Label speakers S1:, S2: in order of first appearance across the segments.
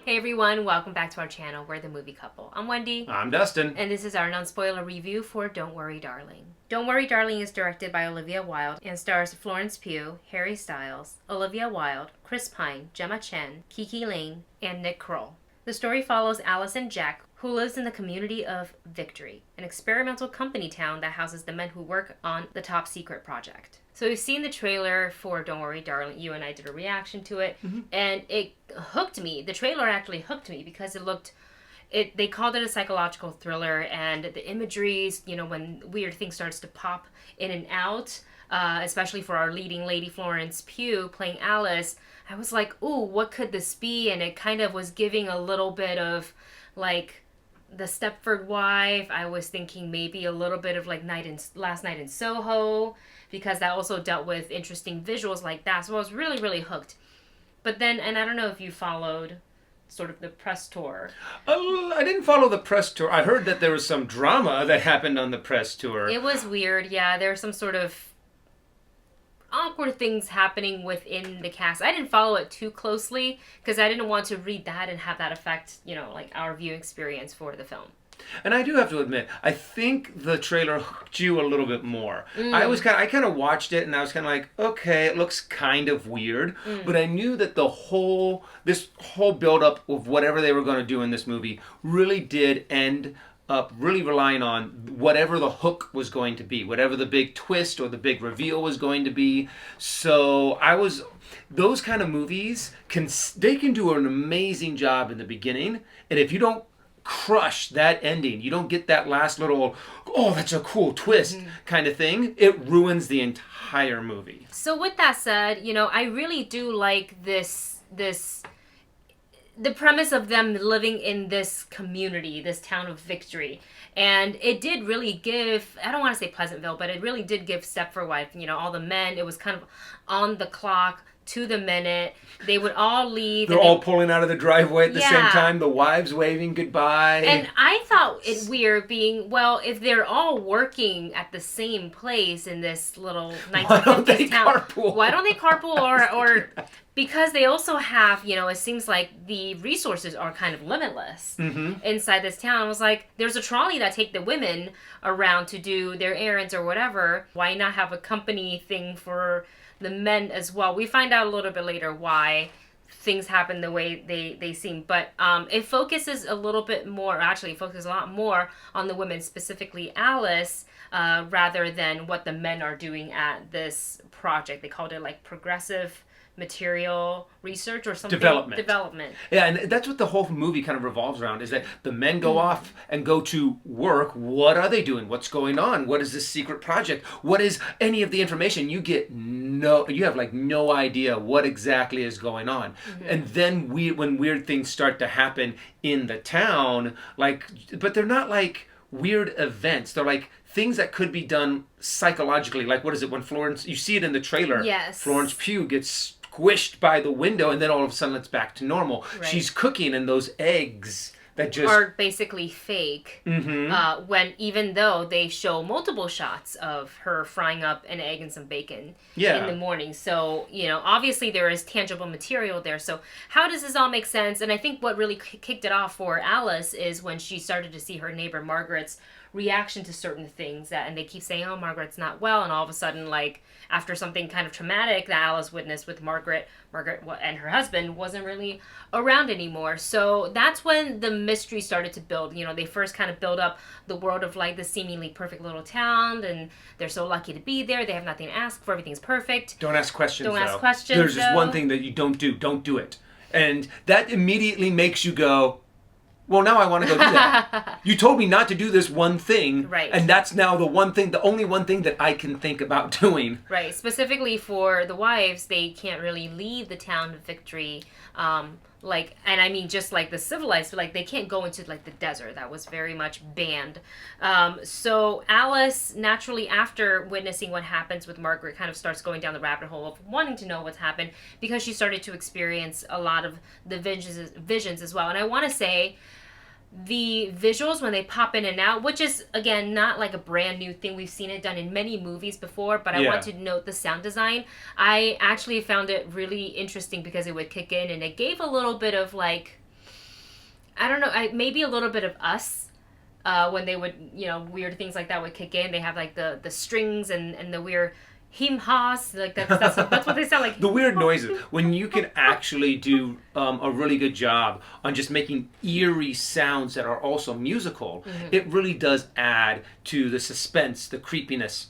S1: Hey everyone, welcome back to our channel, We're the Movie Couple. I'm Wendy.
S2: I'm Dustin.
S1: And this is our non-spoiler review for Don't Worry Darling. Don't Worry Darling is directed by Olivia Wilde and stars Florence Pugh, Harry Styles, Olivia Wilde, Chris Pine, Gemma Chen, Kiki Layne, and Nick Kroll. The story follows Alice and Jack, who lives in the community of Victory, an experimental company town that houses the men who work on the top secret project. So we've seen the trailer for Don't Worry Darling. You and I did a reaction to it, and it hooked me. The trailer actually hooked me because they called it a psychological thriller, and the imageries, when weird things starts to pop in and out, especially for our leading lady Florence Pugh playing Alice, I was like, ooh, what could this be? And it kind of was giving a little bit of like the Stepford Wife. I was thinking maybe a little bit of like Last Night in Soho, because that also dealt with interesting visuals like that. So I was really, really hooked. But then, and I don't know if you followed sort of the press tour.
S2: I didn't follow the press tour. I heard that there was some drama that happened on the press tour.
S1: It was weird, yeah. There was some sort of awkward things happening within the cast. I didn't follow it too closely because I didn't want to read that and have that affect, like our viewing experience for the film.
S2: And I do have to admit, I think the trailer hooked you a little bit more. I kind of watched it and I was kind of like, okay, it looks kind of weird, but I knew that this whole build up of whatever they were going to do in this movie really did end up really relying on whatever the hook was going to be, whatever the big twist or the big reveal was going to be. So those kind of movies can do an amazing job in the beginning, and if you don't crush that ending, you don't get that last little, oh, that's a cool twist kind of thing, it ruins the entire movie.
S1: So with that said, I really do like the premise of them living in this community, this town of Victory. And it did really give, I don't want to say Pleasantville, but it really did give Stepford Wife, all the men, it was kind of on the clock, to the minute. They would all leave.
S2: They're all pulling out of the driveway at the same
S1: Yeah.
S2: time. The wives waving goodbye.
S1: And I thought it weird being, well, if they're all working at the same place in this little 1950s
S2: Why don't they
S1: town,
S2: carpool?
S1: why don't they carpool? Or because they also have, it seems like the resources are kind of limitless inside this town. I was like, there's a trolley that take the women around to do their errands or whatever. Why not have a company thing for the men as well? We find out a little bit later why things happen the way they seem, but it focuses a little bit more, actually it focuses a lot more on the women, specifically Alice, rather than what the men are doing at this project. They called it like progressive material research or something. Development.
S2: Yeah, and that's what the whole movie kind of revolves around, is that the men go off and go to work. What are they doing? What's going on? What is this secret project? What is any of the information? You have like no idea what exactly is going on. And then when weird things start to happen in the town, but they're not like weird events. They're like things that could be done psychologically. Like, what is it when Florence, you see it in the trailer.
S1: Yes.
S2: Florence Pugh gets squished by the window, and then all of a sudden it's back to normal.
S1: Right.
S2: She's cooking, and those eggs that just
S1: are basically fake. When even though they show multiple shots of her frying up an egg and some bacon in the morning, so obviously there is tangible material there. So how does this all make sense? And I think what really kicked it off for Alice is when she started to see her neighbor Margaret's reaction to certain things, and they keep saying, oh, Margaret's not well, and all of a sudden, like, after something kind of traumatic that Alice witnessed with Margaret and her husband wasn't really around anymore. So that's when the mystery started to build. They first kind of build up the world of like the seemingly perfect little town, and they're so lucky to be there. They have nothing to ask for. Everything's perfect.
S2: Don't ask questions.
S1: There's
S2: There's just one thing that you don't do. Don't do it. And that immediately makes you go, well, now I want to go do that. You told me not to do this one thing,
S1: right?
S2: And that's now the only one thing that I can think about doing.
S1: Right. Specifically for the wives, they can't really leave the town of Victory. And I mean, just like the civilized, like they can't go into like the desert. That was very much banned. So Alice, naturally, after witnessing what happens with Margaret, kind of starts going down the rabbit hole of wanting to know what's happened, because she started to experience a lot of the visions as well. And I want to say, the visuals when they pop in and out, which is again not like a brand new thing, we've seen it done in many movies before, but I want to note the sound design. I actually found it really interesting because it would kick in and it gave a little bit of like I don't know, maybe a little bit of Us. When they would, weird things like that would kick in. They have like the strings and the weird him ha's, like that's what they sound like.
S2: The weird noises. When you can actually do a really good job on just making eerie sounds that are also musical, it really does add to the suspense, the creepiness,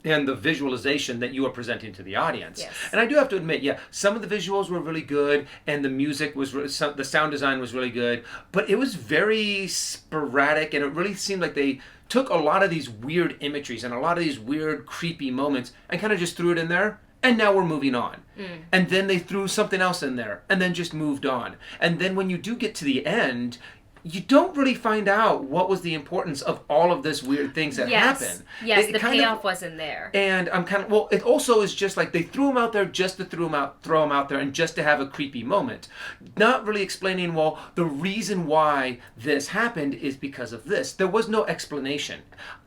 S2: and the visualization that you are presenting to the audience.
S1: Yes.
S2: And I do have to admit, some of the visuals were really good, and the music was, the sound design was really good, but it was very sporadic, and it really seemed like they took a lot of these weird imageries and a lot of these weird, creepy moments and kind of just threw it in there, and now we're moving on. And then they threw something else in there, and then just moved on. And then when you do get to the end, you don't really find out what was the importance of all of this weird things that happen.
S1: Yes, the payoff wasn't there.
S2: And I'm kind of, it also is just like they threw him out there just to throw him out there and just to have a creepy moment. Not really explaining, the reason why this happened is because of this. There was no explanation.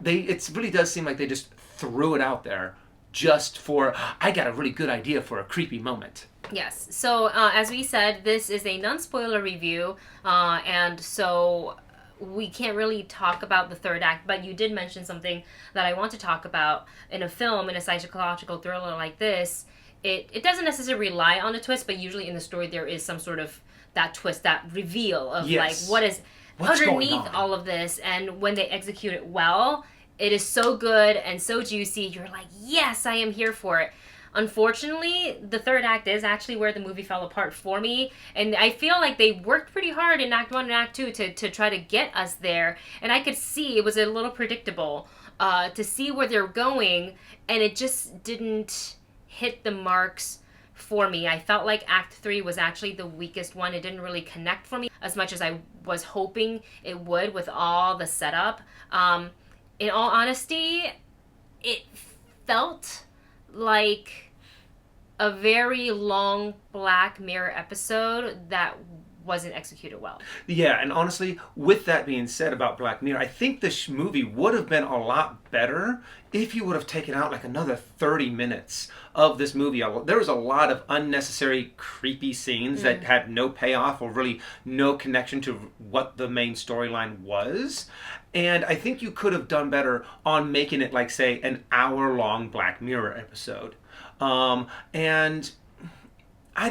S2: It really does seem like they just threw it out there just for, I got a really good idea for a creepy moment.
S1: Yes. So, as we said, this is a non-spoiler review, and so we can't really talk about the third act, but you did mention something that I want to talk about. In a film, in a psychological thriller like this, it doesn't necessarily rely on a twist, but usually in the story there is some sort of that twist, that reveal of like what's underneath all of this, and when they execute it well, it is so good and so juicy. You're like, yes, I am here for it. Unfortunately, the third act is actually where the movie fell apart for me, and I feel like they worked pretty hard in Act 1 and Act 2 to try to get us there, and I could see it was a little predictable to see where they're going, and it just didn't hit the marks for me. I felt like Act 3 was actually the weakest one. It didn't really connect for me as much as I was hoping it would with all the setup. In all honesty, it felt like a very long Black Mirror episode that wasn't executed well.
S2: Yeah, and honestly, with that being said about Black Mirror, I think this movie would have been a lot better if you would have taken out like another 30 minutes of this movie. There was a lot of unnecessary creepy scenes that had no payoff or really no connection to what the main storyline was. And I think you could have done better on making it like, say, an hour-long Black Mirror episode. And I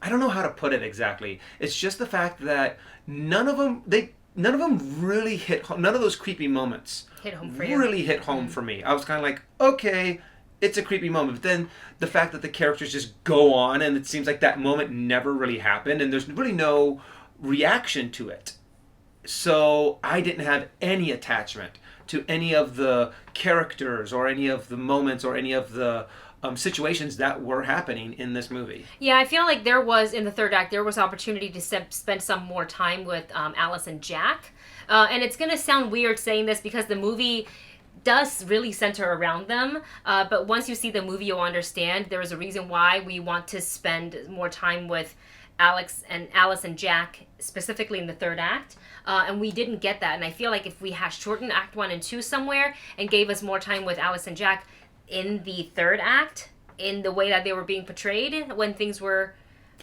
S2: don't know how to put it exactly. It's just the fact that none of them really hit home. None of those creepy moments
S1: hit home for you.
S2: Really hit home for me. I was kind of like, okay, it's a creepy moment. But then the fact that the characters just go on and it seems like that moment never really happened and there's really no reaction to it. So I didn't have any attachment to any of the characters or any of the moments or any of the situations that were happening in this movie.
S1: Yeah, I feel like there was, in the third act, there was opportunity to spend some more time with Alice and Jack. And it's going to sound weird saying this because the movie does really center around them. But once you see the movie, you'll understand there is a reason why we want to spend more time with Alice and Jack, specifically in the third act. And we didn't get that. And I feel like if we had shortened Act 1 and 2 somewhere and gave us more time with Alice and Jack in the third act, in the way that they were being portrayed when things were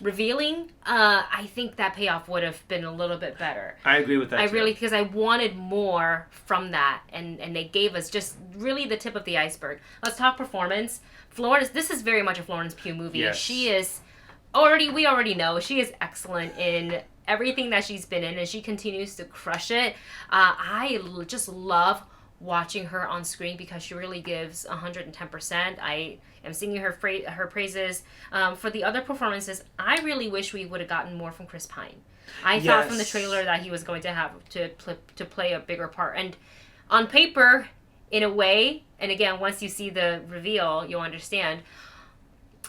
S1: revealing, I think that payoff would have been a little bit better.
S2: I agree with that too.
S1: Because I wanted more from that, and they gave us just really the tip of the iceberg. Let's talk performance. Florence, this is very much a Florence Pugh movie.
S2: Yes.
S1: She is we already know she is excellent in everything that she's been in, and she continues to crush it. I just love watching her on screen because she really gives 110%. I am singing her praises. For the other performances, I really wish we would have gotten more from Chris Pine. I thought from the trailer that he was going to have to play a bigger part. And on paper, in a way, and again, once you see the reveal, you'll understand.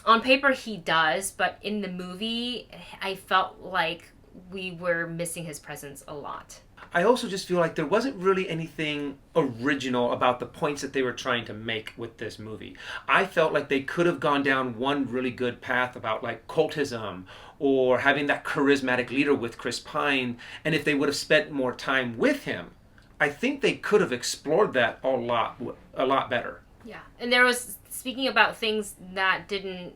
S1: On paper, he does, but in the movie, I felt like we were missing his presence a lot.
S2: I also just feel like there wasn't really anything original about the points that they were trying to make with this movie. I felt like they could have gone down one really good path about like cultism or having that charismatic leader with Chris Pine, and if they would have spent more time with him, I think they could have explored that a lot better.
S1: Yeah, and there was, speaking about things that didn't,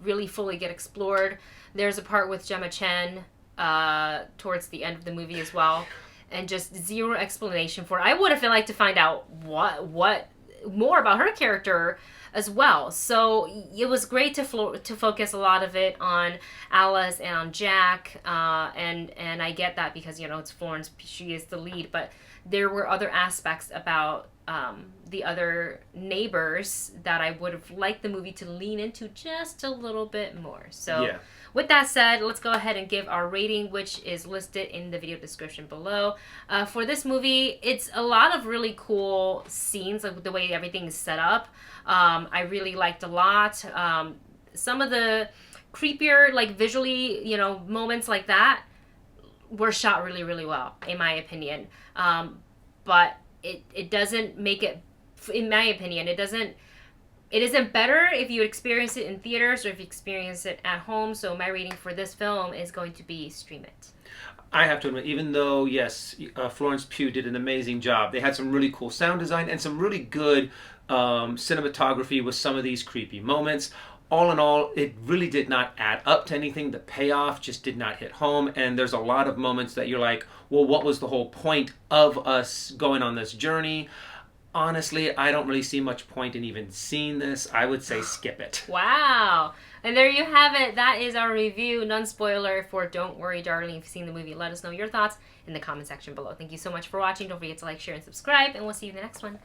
S1: really fully get explored, there's a part with Gemma Chen towards the end of the movie as well, and just zero explanation for it. I would have liked to find out what more about her character as well. So it was great to focus a lot of it on Alice and on Jack, and I get that because, you know, it's Florence, she is the lead, but there were other aspects about the other neighbors that I would have liked the movie to lean into just a little bit more. So
S2: Yeah.
S1: with that said, let's go ahead and give our rating, which is listed in the video description below. For this movie, it's a lot of really cool scenes, like the way everything is set up. I really liked a lot. Some of the creepier, like visually, you know, moments like that were shot really, really well, in my opinion. But it doesn't make it, in my opinion, it isn't better if you experience it in theaters or if you experience it at home. So my rating for this film is going to be stream it.
S2: I have to admit, even though, yes, Florence Pugh did an amazing job, they had some really cool sound design and some really good cinematography with some of these creepy moments. All in all, it really did not add up to anything. The payoff just did not hit home, and there's a lot of moments that you're like, well, what was the whole point of us going on this journey? Honestly, I don't really see much point in even seeing this. I would say skip it.
S1: Wow. And there you have it. That is our review, non-spoiler, for Don't Worry, Darling. If you've seen the movie, let us know your thoughts in the comment section below. Thank you so much for watching. Don't forget to like, share, and subscribe, and we'll see you in the next one.